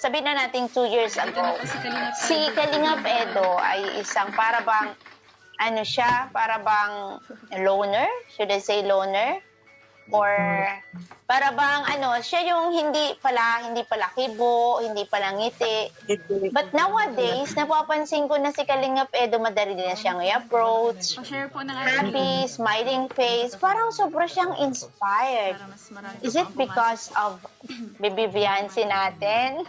sabihin na natin 2 years ago, si Kalingap Edo ay isang para bang, ano siya, para bang loner? Should I say loner? Or para bang ano, siya yung hindi pala kibo, hindi pala ngiti. But nowadays, napapansin ko na si Kalingap Edo madali na siyang i-approach. Pa-share po ng Happy, smiling face. Parang sobra siyang inspired. para mas marami Is it because of Baby Viancy natin?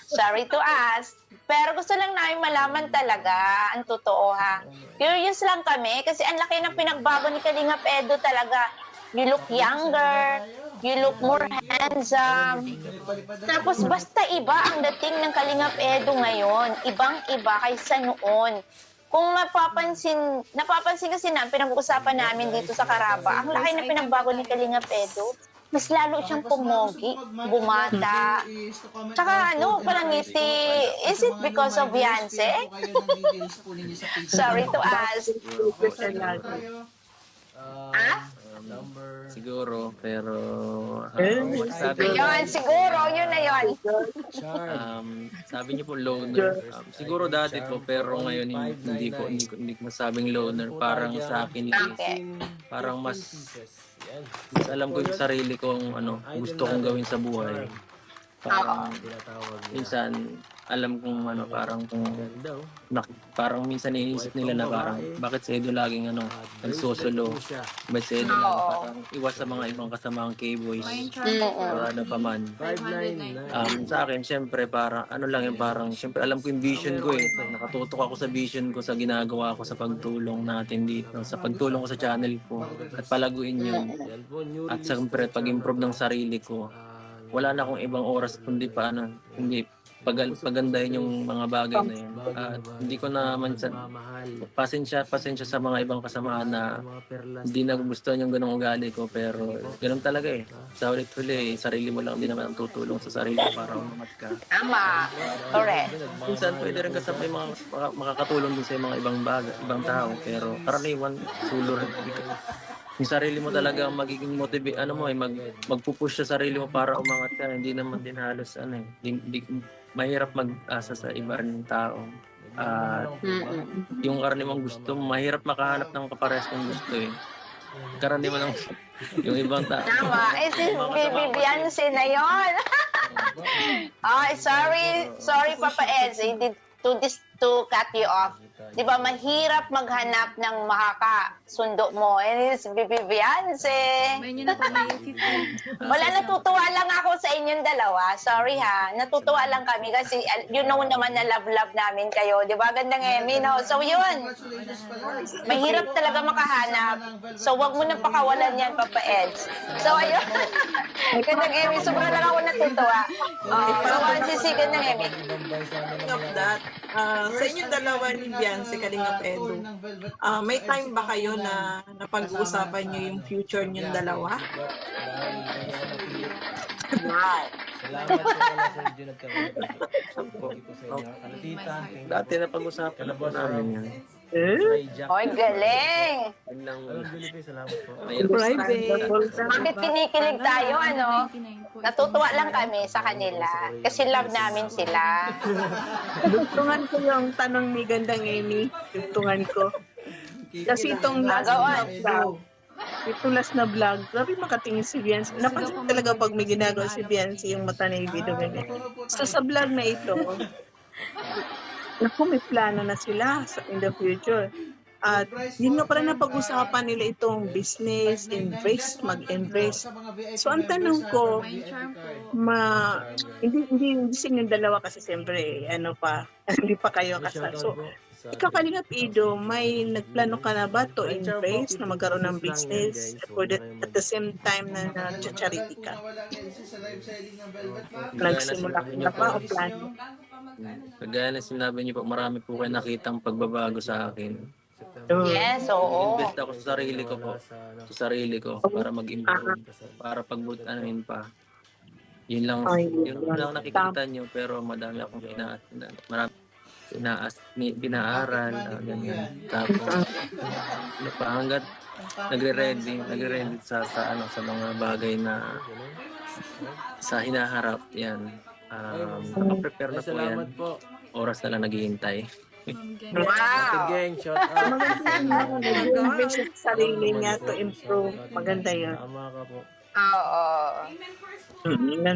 Sorry to ask. Pero gusto lang namin malaman talaga ang totoo ha. Curious lang kami kasi ang laki ng pinagbago ni Kalingap Edo talaga. You look younger, you look more handsome. Tapos basta iba ang dating ng Kalingap Edo ngayon. Ibang-iba kaysa noon. Kung napapansin kasi namin, pinag-uusapan namin dito sa Karaba, ang laki na pinagbago ni Kalingap Edo. Mas lalo siyang pumogi, bumata. Tsaka ano, parang ngiti. Is it because of Beyonce? Sorry to ask. Siguro, pero Ayun, siguro, yun na yun. sabi niyo po loner. Siguro dati po, pero ngayon hindi ko masabing loner. Parang sa akin, Okay. parang mas alam ko yung sarili kong gusto kong gawin sa buhay. Parang minsan alam kong parang minsan iniisip nila na parang bakit si Edo laging nagsosolo, bakit si Edo laging parang iwas sa mga ibang kasamaang K-boys or ano pa man. Sa akin syempre para parang syempre alam ko yung vision ko nakatutok ako sa vision ko, sa ginagawa ko, sa pagtulong natin dito, sa pagtulong ko sa channel ko at palaguin yun at syempre pag-improve ng sarili ko. Wala na akong ibang oras kundi hindi pagandahin yung mga bagay na yun. At hindi ko naman pasensya sa mga ibang kasamahan na hindi nagugustuhan yung ganong ugali ko, pero ganun talaga sa ulit-huli sarili mo lang din naman ang tutulong sa sarili mo para umangat ka. Tama. Correct. Minsan pwede rin kasabay makakatulong din sa mga ibang tao, pero karaniwan sulor yung sarili mo talaga magiging magpupush sa sarili mo para umangat ka. Hindi naman din halos mahirap mag-asa sa iba rin ng tao. Yung karaniwang gusto, mahirap makahanap ng kaparehas ng gusto Karaniwan yung ibang tao. Tama. Eh, si Baby Beyonce na yun. Sorry Papa Eds. To cut you off. Di ba, mahirap maghanap ng makakasundo mo. Eh, si Baby Beyonce. May nyo na po may 15. Wala, natutuwa lang ako sa inyong dalawa. Sorry ha. Natutuwa lang kami kasi you know naman na love namin kayo. Di ba? Gandang Emmy, no? So yun. Mahirap talaga makahanap. So wag mo na pakawalan yan, Papa Eds. So ayun. Gandang Emmy. Sobrang lang ako natutuwa. So Gandang Emmy. Of that, sa inyong dalawa ni Beyonce, Kalingap Edo, may time ba kayo na napag-uusapan nyo yung future nyong dalawa? Salamat po pala sa inyo Dati na pag-usapan na po namin yan. Oy, galing! Bakit kinikilig tayo, ano? Natutuwa lang kami sa kanila kasi love namin sila. Dugtungan ko yung tanong ni Gandang Amy. Dugtungan ko. Kasi itong last na vlog, grabe makatingin si Beyonce. Napansin ko talaga pag may ginagawa si Beyonce yung mata na video ganyan. So sa vlog na ito, naku, may plano na sila in the future. At yun nga pala napag-usapan nila itong business, mag-invest. So ang tanong ko, hindi sa inyong dalawa kasi siyempre, hindi pa kayo kasal. So, ikaw Kalingap Edo, may nagplano ka na ba to invest na magkaroon ng business at the same time na charity ka? Nagsimula ka na ba o plano? Kagaya na sinabi niyo po, marami po kayo nakitang pagbabago sa akin. Yes, oo. Invest ako sa sarili ko para mag-improve, para pagbutin pa. Yun lang nakikita niyo, pero madami akong pinaaral, ganyan. Tapos hanggat nagre-ready sa mga bagay na sa hinaharap yan. Nakaprepare na Ay, po yan. salamat po. Oras na lang naghihintay. Ate Wow! Geng, shout out. Maganda yun. Nag-invest sa sarili niya to improve. Maganda yun. Tama ka po. Oo.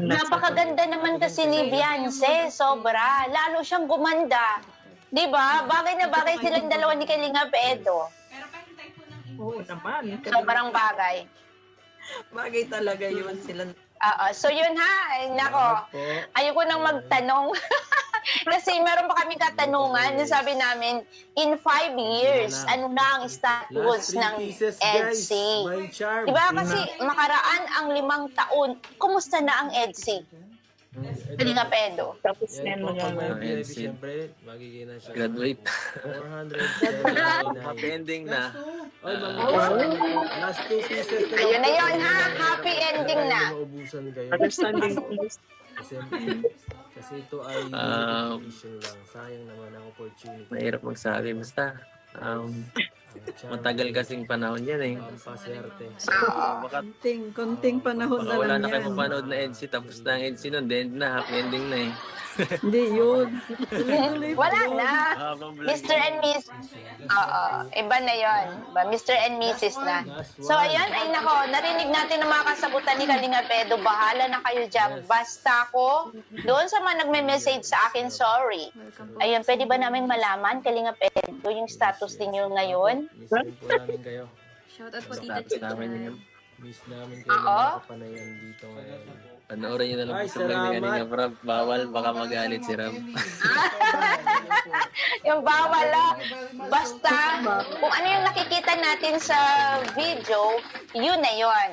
Napakaganda naman kasi ni Beyonce, sobra. Lalo siyang gumanda. Di ba? Bagay na bagay silang dalawa ni Kalinga Edo. Oo naman. Sobrang bagay. Bagay talaga yun sila. Oo. So yun ha. Ay, nako. Ayoko nang magtanong. Kasi meron pa kaming katanungan na sabi namin, in 5 years, ano na ang status ng EDSI? Diba kasi makaraan ang 5 taon, kumusta na ang EDSI? Kalinga Edo. Tapos Yan yan po, pag may mga VIP, NC. siyempre, magiging na siya. Graduate. 479. Pending na. Ay, last 2 pieces na Ayun na lang. yun ha, happy ending na. Maubusan kayo. understanding. Kasi ito ay limited edition lang. Sayang naman ang opportunity. Mahirap magsabi. Basta, matagal kasing panahon yan eh. Ang paswerte. Baka, Konting panahon baka na wala lang na kayo yan. mapanood na EDSI. Tapos na ang EDSI nun. The end na. Happy ending na eh. Hindi yun. Wala na. Habang vlog. Mr. and Miss. Oo, iba na yon. Mr. and Mrs. na. So ayun, ay nako, narinig natin ang mga kasagutan ni Kalinga Edo. Bahala na kayo dyan. Basta ko, doon sa mga nagme-message sa akin, sorry. Ayun, pwede ba namin malaman, Kalinga Edo, yung status ninyo ngayon? Miss din po namin kayo. Shout out po Tita Status namin yun. Miss namin kayo Oo. mga kapanayan dito ngayon. Panoorin nyo na lang Ay, sa vlog ni Kalinga salamat. Prab. Bawal, baka magalit si Ram. Yung bawal Basta, kung ano yung nakikita natin sa video, yun na yun.